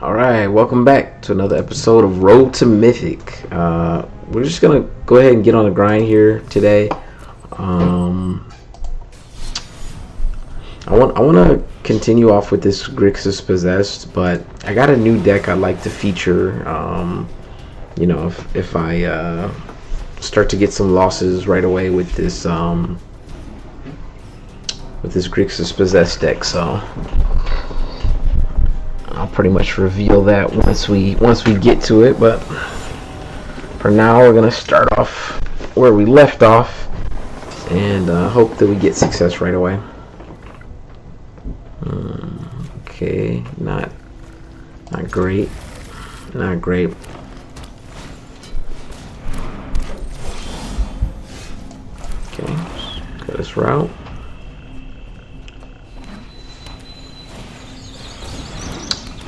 All right, welcome back to another episode of Road to Mythic. We're just gonna go ahead and get on the grind here today. I want to continue off with this Grixis Possessed, but I got a new deck I'd like to feature. If I start to get some losses right away with this Grixis Possessed deck, so I'll pretty much reveal that once we get to it. But for now, we're gonna start off where we left off and hope that we get success right away. Okay, not great, not great. Okay, go this route.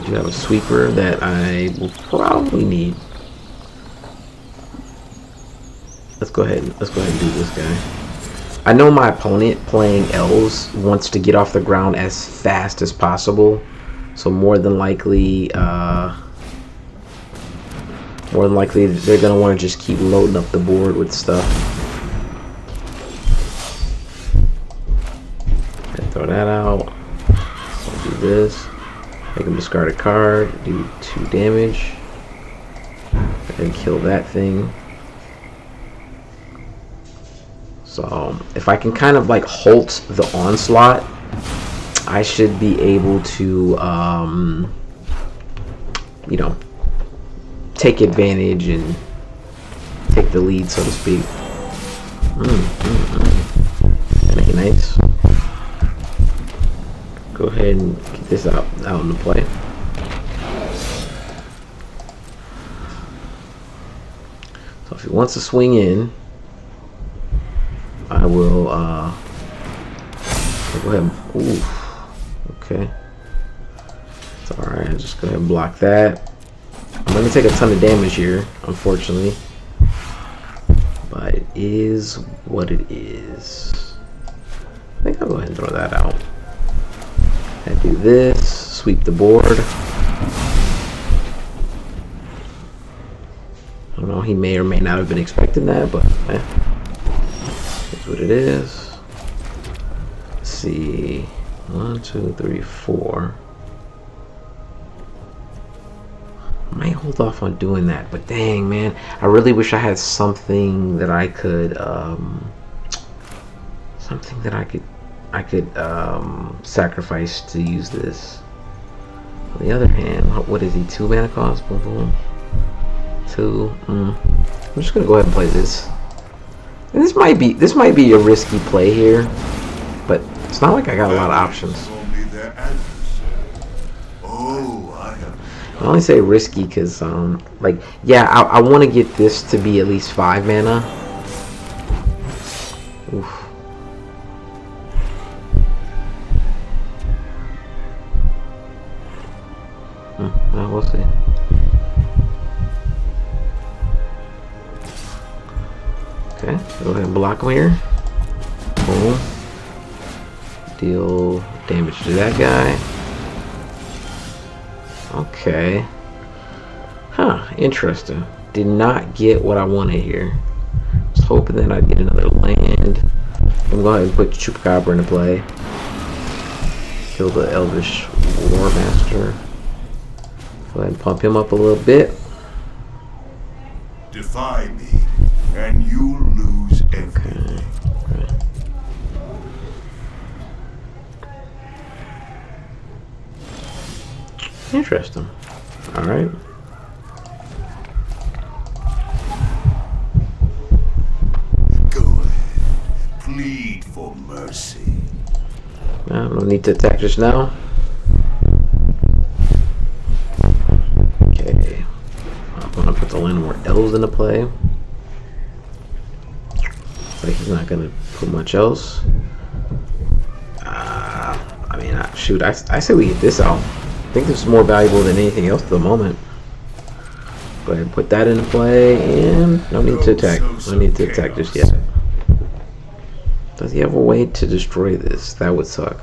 We have a sweeper that I will probably need. Let's go ahead and do this guy. I know my opponent playing elves wants to get off the ground as fast as possible, so more than likely they're gonna want to just keep loading up the board with stuff. Okay, throw that out. I'll do this. Make him discard a card. Do 2 damage. And kill that thing. So if I can kind of like halt the onslaught, I should be able to take advantage and take the lead, so to speak. That ain't nice. Go ahead and get this out into play. So if he wants to swing in, I will go ahead. Ooh, okay. It's alright. I'll just go ahead and block that. I'm gonna take a ton of damage here, unfortunately, but it is what it is. I think I'll go ahead and throw that out. I do this, sweep the board. I don't know, he may or may not have been expecting that, but that's what it is. Let's see. 1, 2, 3, 4. I might hold off on doing that, but dang, man, I really wish I had something that I could sacrifice to use this. On the other hand, what is he? 2 mana cost? Boom, boom. 2. I'm just gonna go ahead and play this. And this might be a risky play here, but it's not like I got a lot of options. I only say risky because I want to get this to be at least 5 mana. Oof. Well, we'll see. Okay, go ahead and block him here. Boom. Deal damage to that guy. Okay. Huh, interesting. Did not get what I wanted here. Was hoping that I'd get another land. I'm gonna go ahead and put Chupacabra into play. Kill the Elvish War Master. Go ahead and pump him up a little bit. Defy me, and you'll lose everything. Okay. Interesting. All right. Go ahead. Plead for mercy. No need to attack just now. Okay. I'm gonna put the land more elves into play. Looks like he's not gonna put much else. I say we get this out. I think this is more valuable than anything else at the moment. Go ahead and put that into play, and no need to attack. No need to attack just yet. Does he have a way to destroy this? That would suck.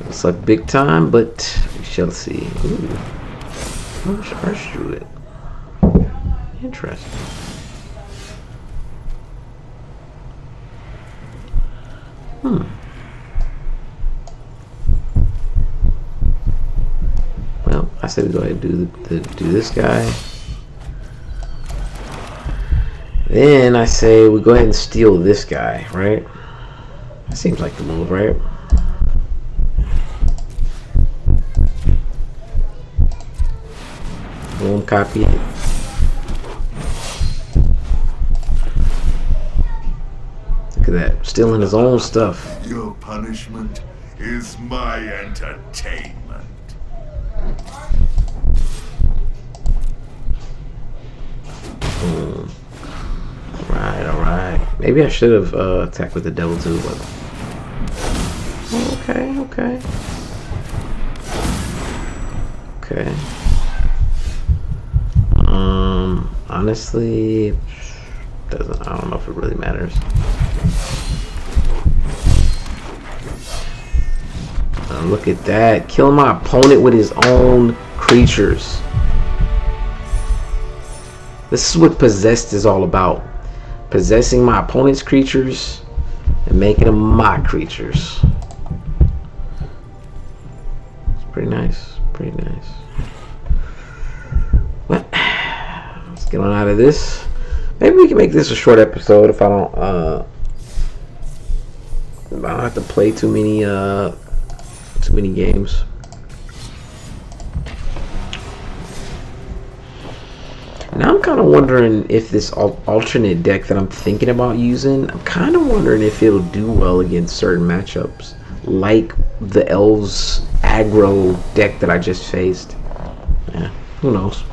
Looks like big time, but we shall see. Ooh. Arch Druid. Interesting. Well, I said we go ahead and do this guy. Then I say we go ahead and steal this guy, right? That seems like the move, right? Boom, copy it. Look at that, stealing his own stuff. Your punishment is my entertainment. Boom. Alright. Maybe I should have attacked with the devil too, but okay. Honestly, I don't know if it really matters. Look at that, killing my opponent with his own creatures. This is what possessed is all about. Possessing my opponent's creatures and making them my creatures. It's pretty nice. Well, let's get on out of this. Maybe we can make this a short episode if I don't have to play too many games. Now I'm kind of wondering if this alternate deck that I'm thinking about using, I'm kind of wondering if it'll do well against certain matchups, like the Elves aggro deck that I just faced. Yeah, who knows?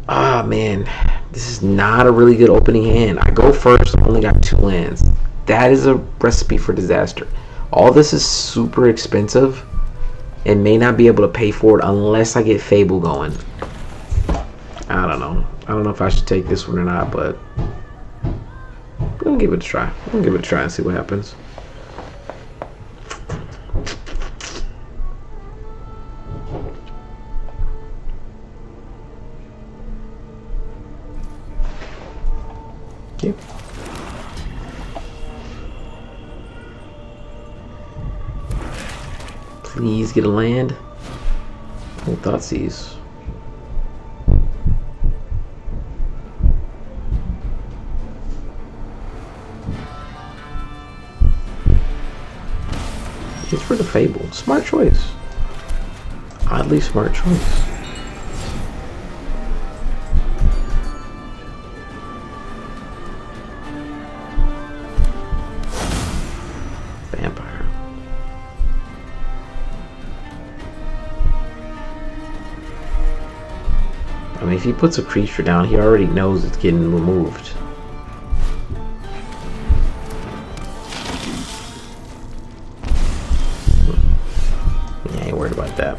Ah, man, this is not a really good opening hand. I go first, I only got 2 lands. That is a recipe for disaster. All this is super expensive and may not be able to pay for it unless I get Fable going. I don't know. I don't know if I should take this one or not, but I'm gonna give it a try. I'm gonna give it a try and see what happens. Okay. Please get a land. Oh, Thoughtseize. It's for the Fable. Smart choice. Oddly smart choice. Vampire. I mean, if he puts a creature down, he already knows it's getting removed. I ain't worried about that.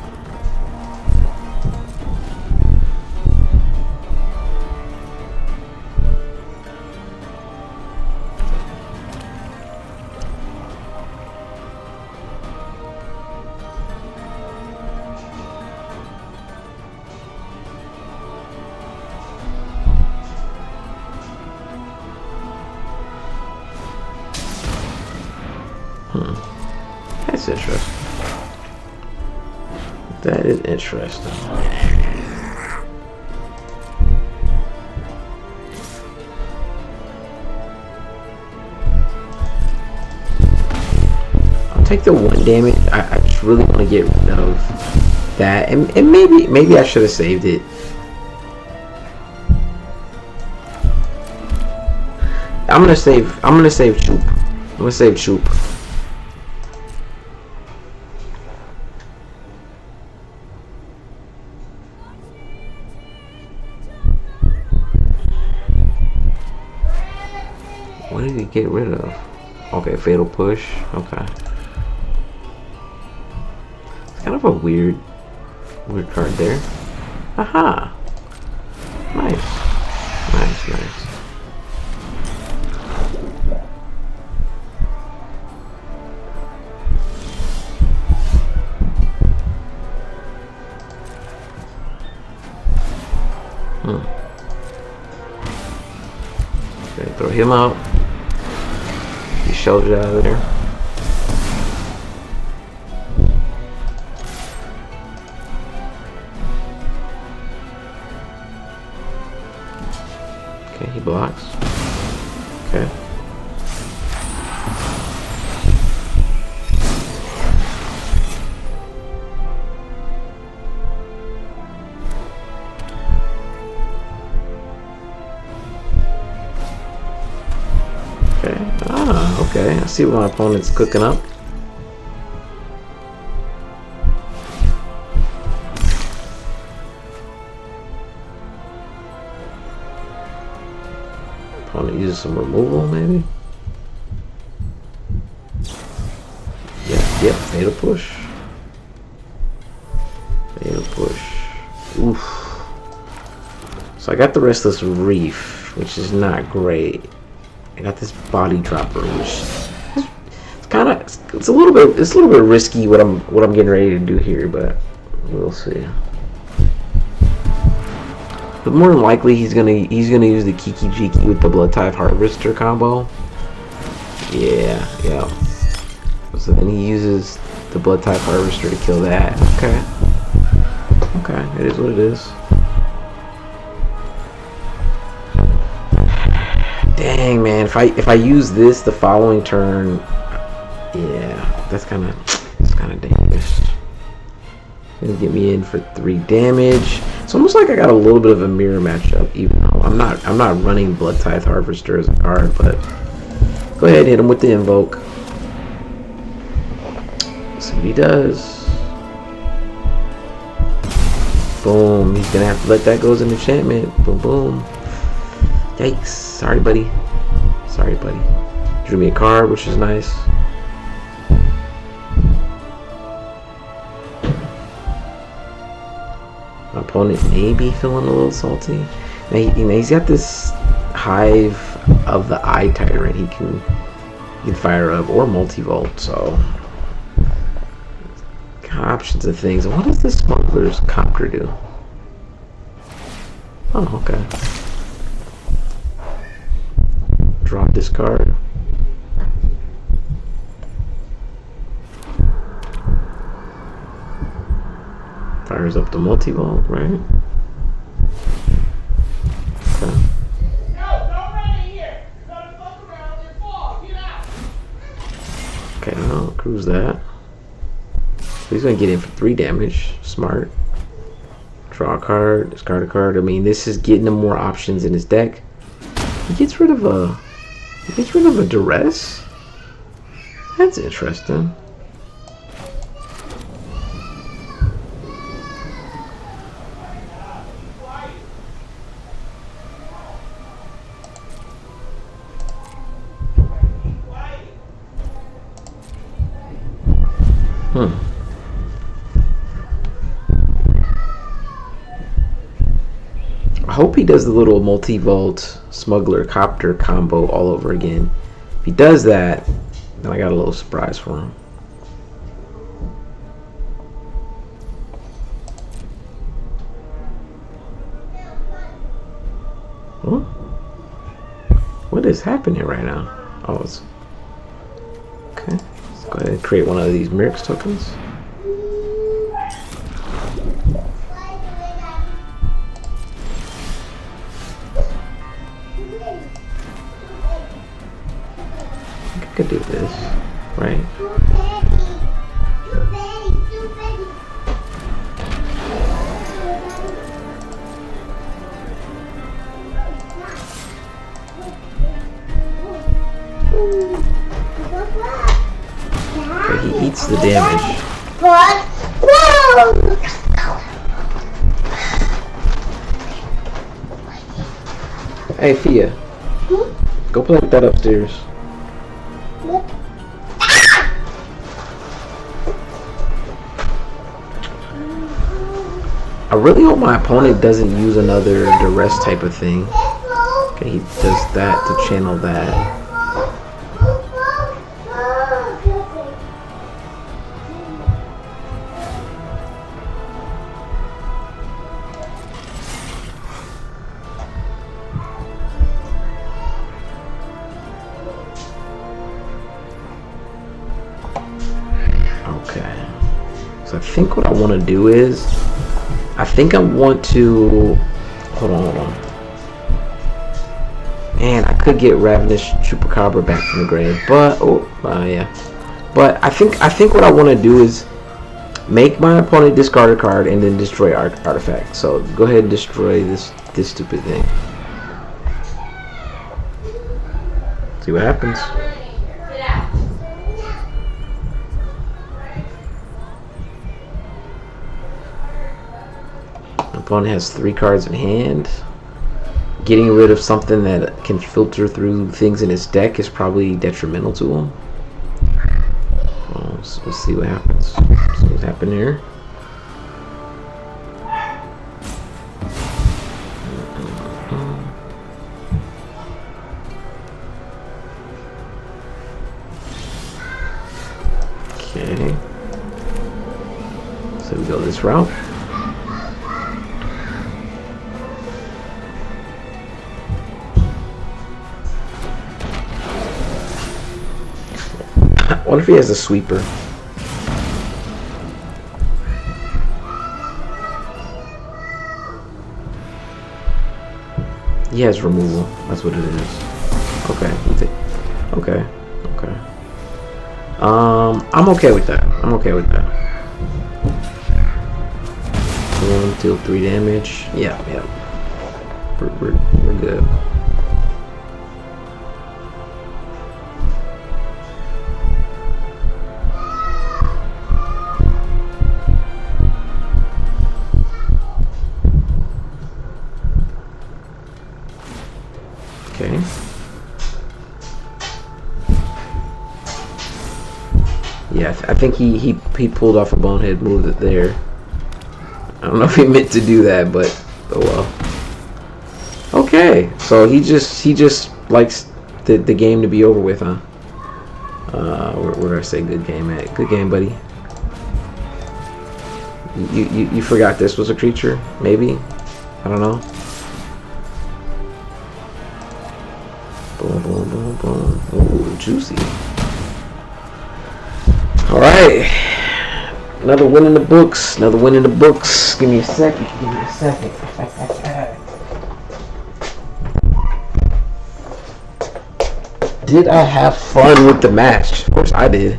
That's interesting. That is interesting. I'll take the 1 damage. I just really want to get rid of that, and maybe I should have saved it. I'm gonna save Choop. I'm gonna save Choop. What did he get rid of? Okay, Fatal Push. Okay. It's kind of a weird card there. Aha! Nice. Okay, throw him out. He shells out of there. Okay, he blocks. Okay. Okay, I see what my opponent's cooking up. Opponent uses some removal, maybe? Yep, fatal push. Fatal push. Oof. So I got the Restless Reef, which is not great. I got this body dropper, which it's kind of it's a little bit risky what I'm getting ready to do here, but we'll see. But more than likely he's gonna use the Kiki Jiki with the Blood Tithe Harvester combo. Yeah. So then he uses the Blood Tithe Harvester to kill that. Okay, it is what it is. Dang, man, if I use this the following turn, yeah, that's kind of dangerous. It's gonna get me in for 3 damage. It's almost like I got a little bit of a mirror matchup, even though I'm not running Blood Tithe Harvester as a card, but go ahead and hit him with the invoke. See what he does. Boom, he's gonna have to let that go as an enchantment. Boom, boom. Yikes. Sorry, buddy. Drew me a card, which is nice. My opponent may be feeling a little salty. Now, he's got this Hive of the Eye Tyrant he can fire up, or Multivolt, so options of things. What does this Smuggler's Copter do? Oh, okay. Drop this card. Fires up the Multivolt, right? Okay. Okay, I'll cruise that. So he's gonna get in for 3 damage. Smart. Draw a card, discard a card. I mean, this is getting him more options in his deck. He gets rid of a duress? That's interesting. I hope he does the little Multivolt Smuggler Copter combo all over again. If he does that, then I got a little surprise for him. Huh? What is happening right now? Oh, it's okay. Let's go ahead and create one of these Mirrx tokens. I could do this, right? Okay, he eats the damage. Hey, Fia. Go play with that upstairs. I really hope my opponent doesn't use another duress type of thing. Okay, he does that to channel that. think what I want to do is, I think I want to, hold on. Man, I could get Ravenous Chupacabra back from the grave, but yeah. But I think what I want to do is make my opponent discard a card and then destroy artifact. So go ahead and destroy this stupid thing. See what happens. My opponent has 3 cards in hand. Getting rid of something that can filter through things in his deck is probably detrimental to him. So we'll see what happens. See what's happening here. Okay. So we go this route. What if he has a sweeper? He has removal. That's what it is. Okay. Okay. I'm okay with that. 1, 2, 3 damage. Yeah. We're good. Okay. Yeah, I think he pulled off a bonehead move there. I don't know if he meant to do that, but oh well. Okay, so he just likes the game to be over with, huh? Where did I say good game at? Good game, buddy. You forgot this was a creature? Maybe? I don't know. Boom. Ooh, juicy. Alright. Another win in the books. Give me a second. Did I have fun with the match? Of course I did.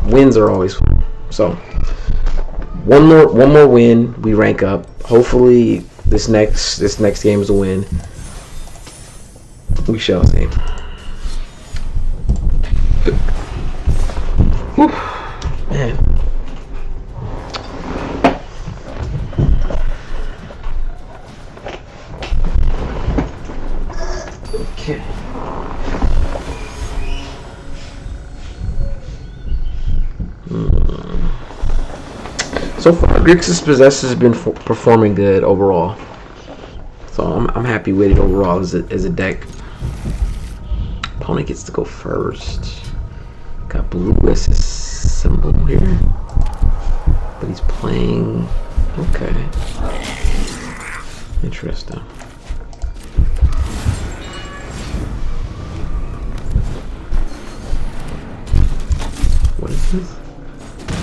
Wins are always fun. So one more win, we rank up. Hopefully this next game is a win. We shall see. Whew, man. Okay. So far, Grixis Possessor has been performing good overall. So I'm happy with it overall as a deck. Opponent gets to go first. Got blue as his symbol here, but he's playing. Okay, interesting. What is this?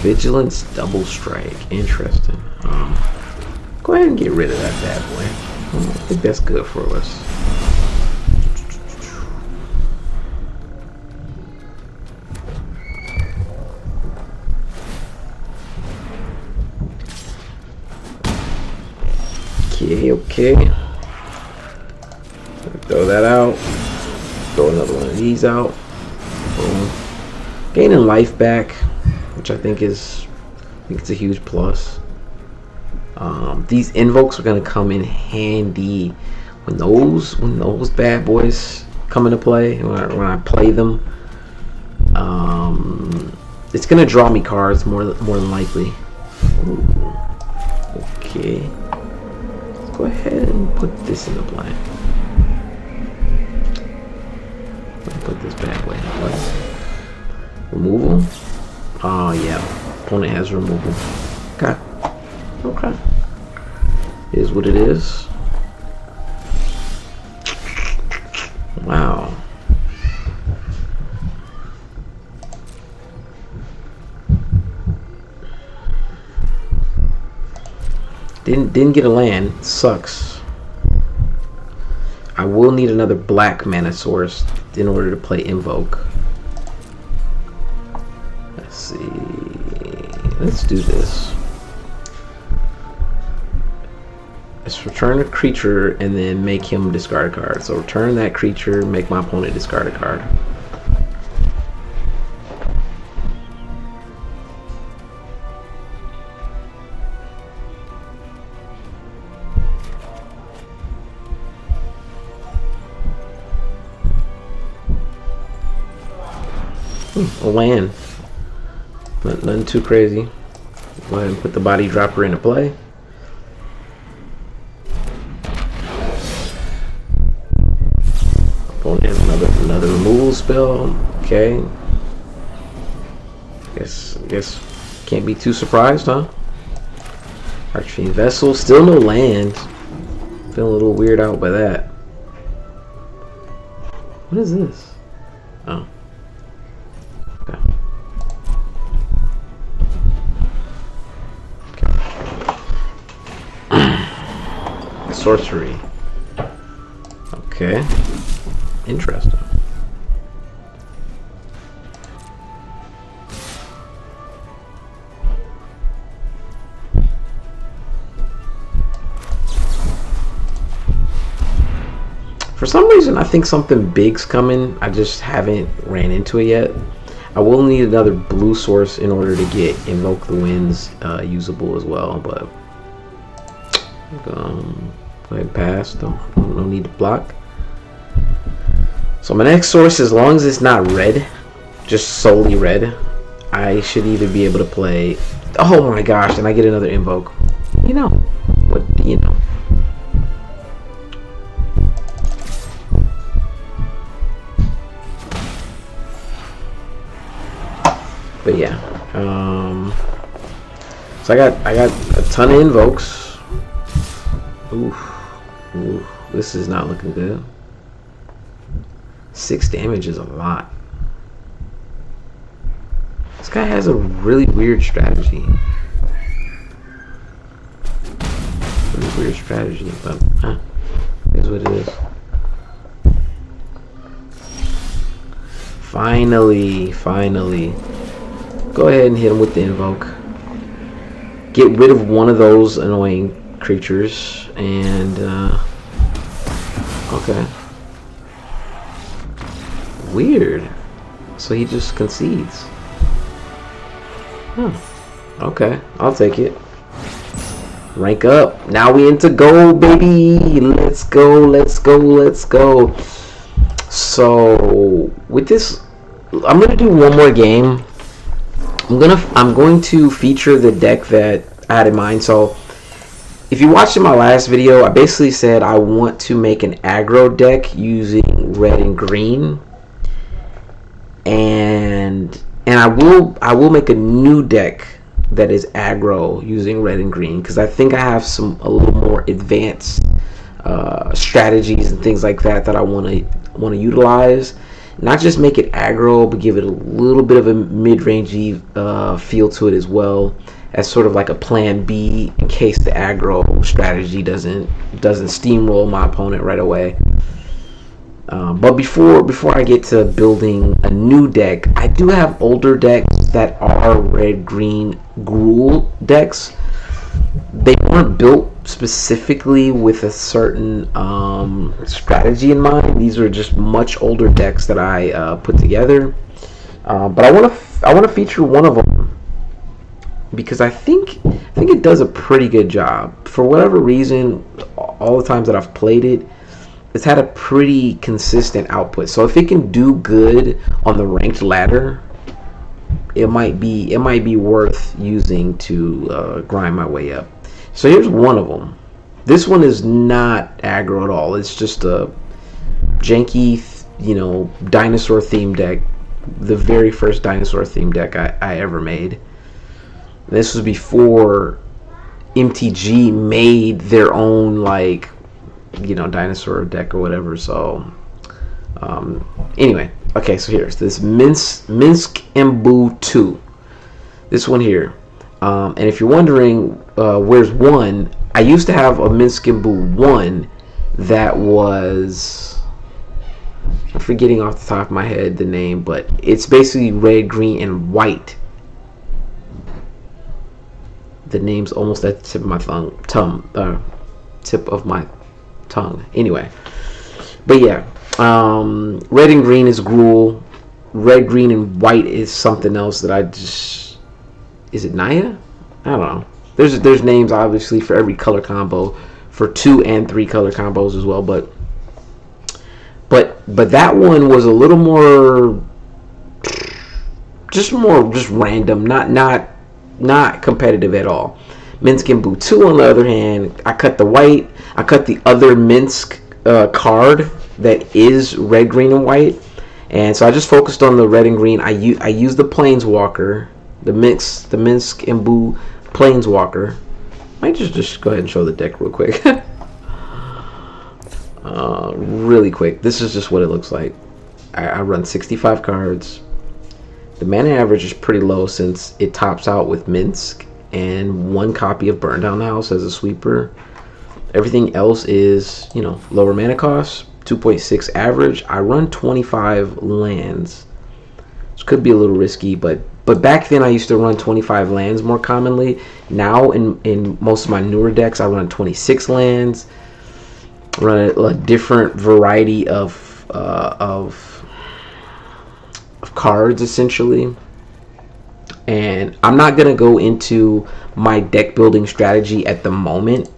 Vigilance double strike. Interesting. Go ahead and get rid of that bad boy. I think that's good for us. Okay. Throw that out. Throw another one of these out. Boom. Gaining life back, which I think it's a huge plus. These invokes are gonna come in handy when those bad boys come into play. When I play them, it's gonna draw me cards more than likely. Ooh. Okay. Go ahead and put this into play. Put this bad boy into play. Removal. Oh yeah, opponent has removal. Okay. Is what it is. Wow. Didn't get a land. Sucks. I will need another black mana source in order to play Invoke. Let's see. Let's do this. Let's return a creature and then make him discard a card. So return that creature, make my opponent discard a card. A land. But nothing too crazy. Go ahead and put the body dropper into play. Opponent has another removal spell. Okay. Guess can't be too surprised, huh? Archfiend Vessel, still no land. Feeling a little weird out by that. What is this? Oh. Okay. Sorcery. Okay. Interesting. For some reason, I think something big's coming. I just haven't ran into it yet. I will need another blue source in order to get Invoke the Winds usable as well, but go ahead and pass. No need to block. So my next source, as long as it's not red, just solely red, I should either be able to play. Oh my gosh! And I get another Invoke. You know what? You know. But yeah, so I got a ton of invokes. Oof, this is not looking good. 6 damage is a lot. This guy has a really weird strategy. Really weird strategy, but here's what it is. Finally. Go ahead and hit him with the Invoke. Get rid of one of those annoying creatures, and okay. Weird. So he just concedes. Okay, I'll take it. Rank up. Now we into gold, baby. Let's go. So with this, I'm gonna do one more game. I'm going to feature the deck that I had in mind. So if you watched in my last video, I basically said I want to make an aggro deck using red and green, and I will make a new deck that is aggro using red and green, because I think I have a little more advanced strategies and things like that I want to utilize. Not just make it aggro, but give it a little bit of a mid-rangey feel to it as well, as sort of like a plan B in case the aggro strategy doesn't steamroll my opponent right away. But before I get to building a new deck, I do have older decks that are red-green Gruul decks. They weren't built specifically with a certain strategy in mind. These are just much older decks that I put together. But I want to feature one of them because I think it does a pretty good job. For whatever reason, all the times that I've played it, it's had a pretty consistent output. So if it can do good on the ranked ladder, it might be worth using to grind my way up. So here's one of them. This one is not aggro at all. It's just a janky, dinosaur themed deck. The very first dinosaur themed deck I ever made. This was before MTG made their own dinosaur deck or whatever. So anyway, okay. So here's this Minsk Mbu 2. This one here. And if you're wondering where's one, I used to have a Minsk and Boo 1 that was, I'm forgetting off the top of my head the name, but it's basically red, green, and white. The name's almost at the tip of my tongue. Anyway, but yeah, red and green is Gruul. Red, green, and white is something else that I just, is it Naya? I don't know. There's names obviously for every color combo, for 2 and 3 color combos as well, but that one was a little more just random, not competitive at all. Minsk and Boo 2, on the other hand, I cut the other Minsk card that is red, green, and white, and so I just focused on the red and green. I used the Planeswalker, the Minsk and Boo Planeswalker. Might just go ahead and show the deck real quick. Really quick. This is just what it looks like. I run 65 cards. The mana average is pretty low since it tops out with Minsk and 1 copy of Burn Down the House as a sweeper. Everything else is, lower mana cost, 2.6 average. I run 25 lands, which could be a little risky, but back then I used to run 25 lands more commonly. Now in most of my newer decks, I run 26 lands. Run a different variety of cards essentially, and I'm not gonna go into my deck building strategy at the moment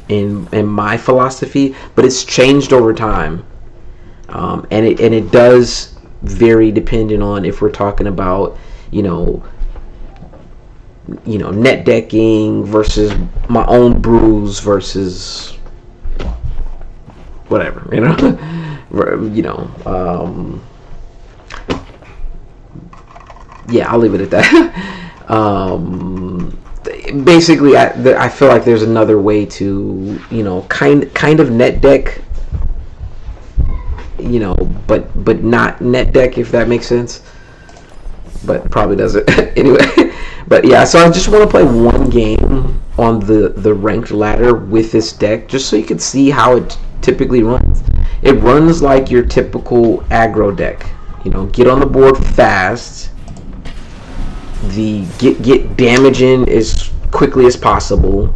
in my philosophy, but it's changed over time, and it does vary depending on if we're talking about net decking versus my own brews versus whatever, yeah, I'll leave it at that. Basically, I feel like there's another way to, kind of net deck, but not net deck, if that makes sense. But probably doesn't. Anyway, but yeah, so I just want to play one game on the ranked ladder with this deck, just so you can see how it typically runs. It runs like your typical aggro deck. Get on the board fast. Get damage in as quickly as possible.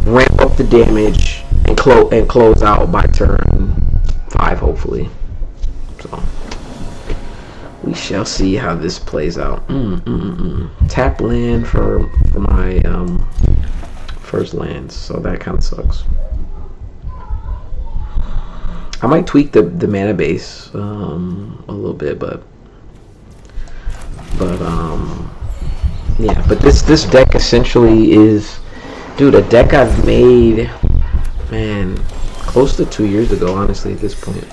Ramp up the damage and close out by turn 5, hopefully. So we shall see how this plays out. Tap land for my first lands, so that kind of sucks. I might tweak the mana base a little bit, but yeah. But this deck essentially is, dude, a deck I've made, man, close to 2 years ago, honestly, at this point.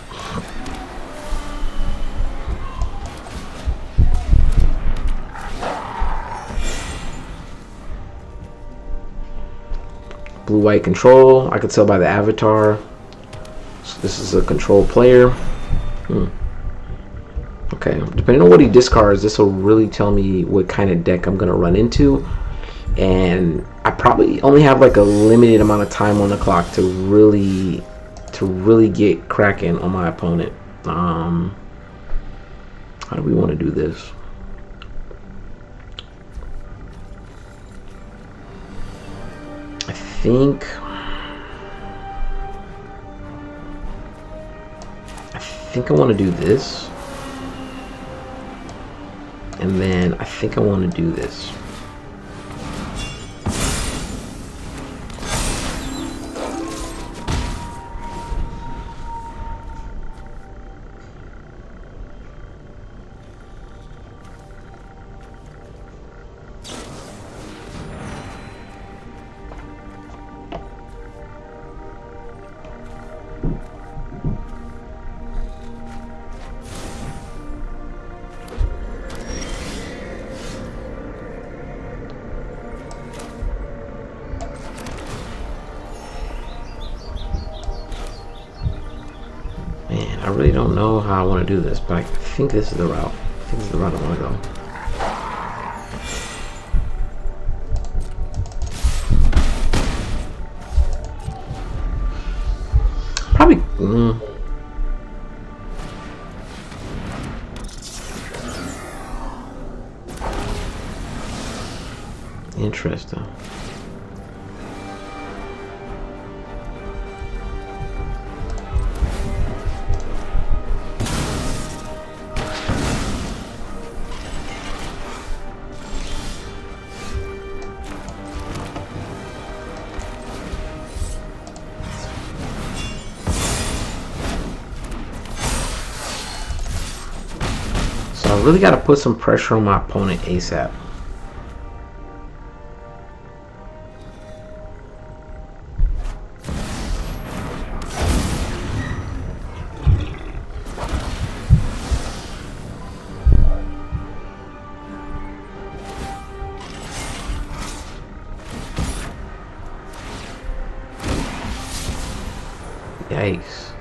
Blue-white control. I could tell by the avatar. So this is a control player. Okay, depending on what he discards, this will really tell me what kind of deck I'm gonna run into, and I probably only have like a limited amount of time on the clock to really get cracking on my opponent. How do we want to do this? I think I want to do this. And then I think I want to do this. I really don't know how I want to do this, but I think this is the route. I think this is the route I want to go. Interesting. So I really got to put some pressure on my opponent ASAP. Yikes.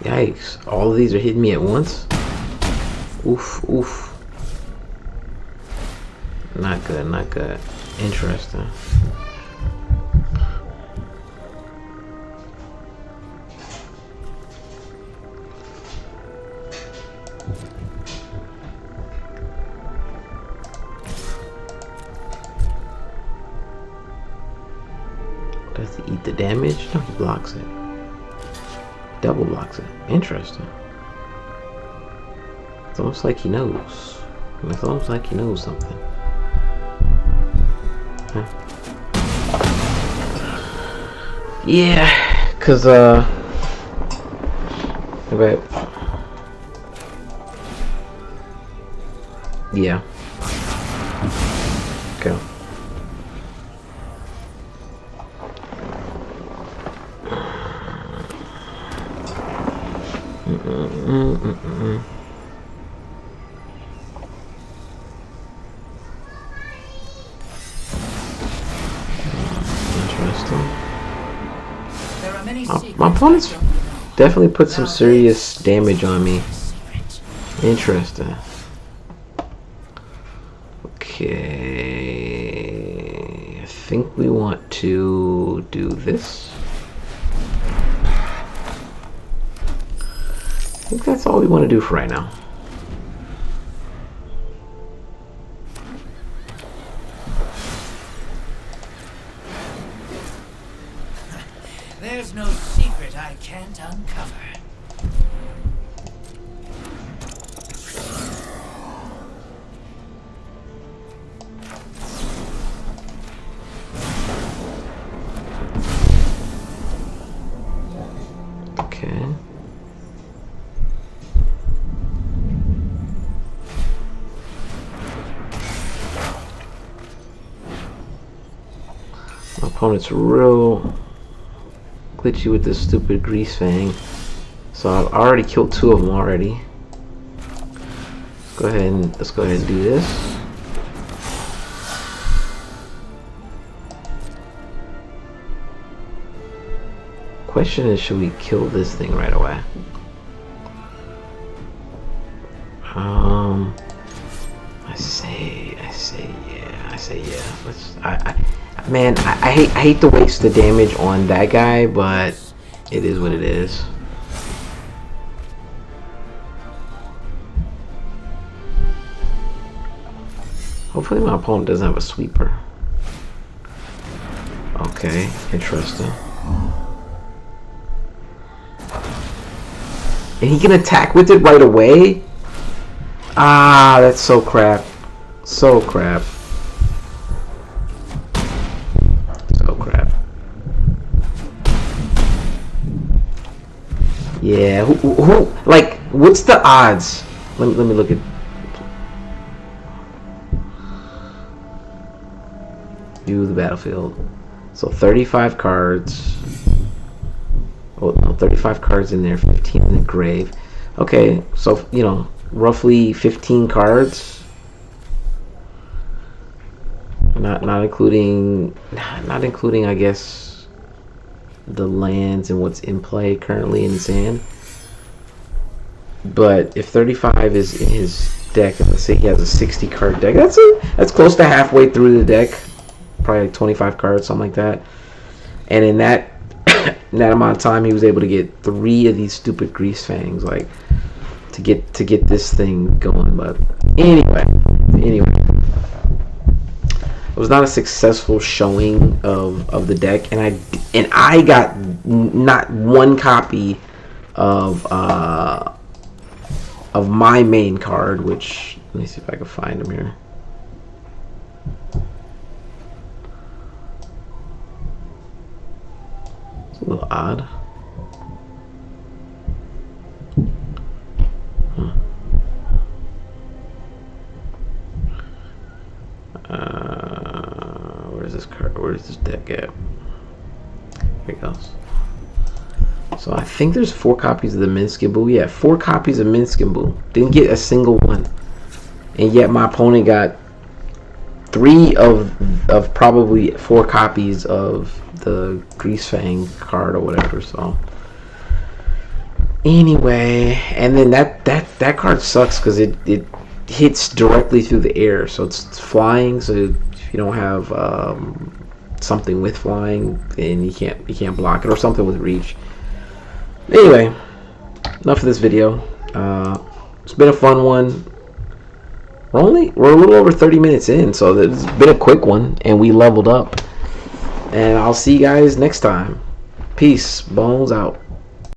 Yikes. All of these are hitting me at once? Oof, oof. Not good, not good. Interesting. Does he eat the damage? No, he blocks it. Double blocks it. Interesting. It's almost like he knows. It's almost like he knows something. Huh. Yeah, cause wait. Yeah. Okay. My opponent's definitely put some serious damage on me. Interesting. Okay, I think we want to do this. I think that's all we want to do for right now. There's no secret I can't uncover. Okay. My opponent's real glitchy with this stupid grease fang. So I've already killed 2 of them already. Let's go ahead and do this. Question is, should we kill this thing right away? I say yeah. Let's. Man, I hate to waste the damage on that guy, but it is what it is. Hopefully my opponent doesn't have a sweeper. Okay, interesting. And he can attack with it right away? Ah, that's so crap. So crap. So crap. Yeah, who like, what's the odds? Let me look at. View the battlefield. So 35 cards. Oh no, 35 cards in there, 15 in the grave. Okay, so you know, roughly 15 cards. Not including I guess the lands and what's in play currently in his hand. But if 35 is in his deck. Let's say he has a 60 card deck. That's close to halfway through the deck. Probably like 25 cards, something like that. And in that in that amount of time, he was able to get 3 of these stupid Grease Fangs, like to get this thing going. But anyway, it was not a successful showing of the deck, and I got not one copy of my main card, which, let me see if I can find him here. It's a little odd. Where's this card? Where's this deck at? Here it goes. So I think there's 4 copies of the Minskin Boo. Yeah, 4 copies of Minskin Boo. Didn't get a single one. And yet my opponent got 3 of probably 4 copies of the Grease Fang card or whatever. So anyway, and then that card sucks because it hits directly through the air. So it's flying, so if you don't have something with flying, then you can't block it, or something with reach. Anyway, enough of this video. It's been a fun one. We're a little over 30 minutes in, so it's been a quick one, and we leveled up. And I'll see you guys next time. Peace. Bones out.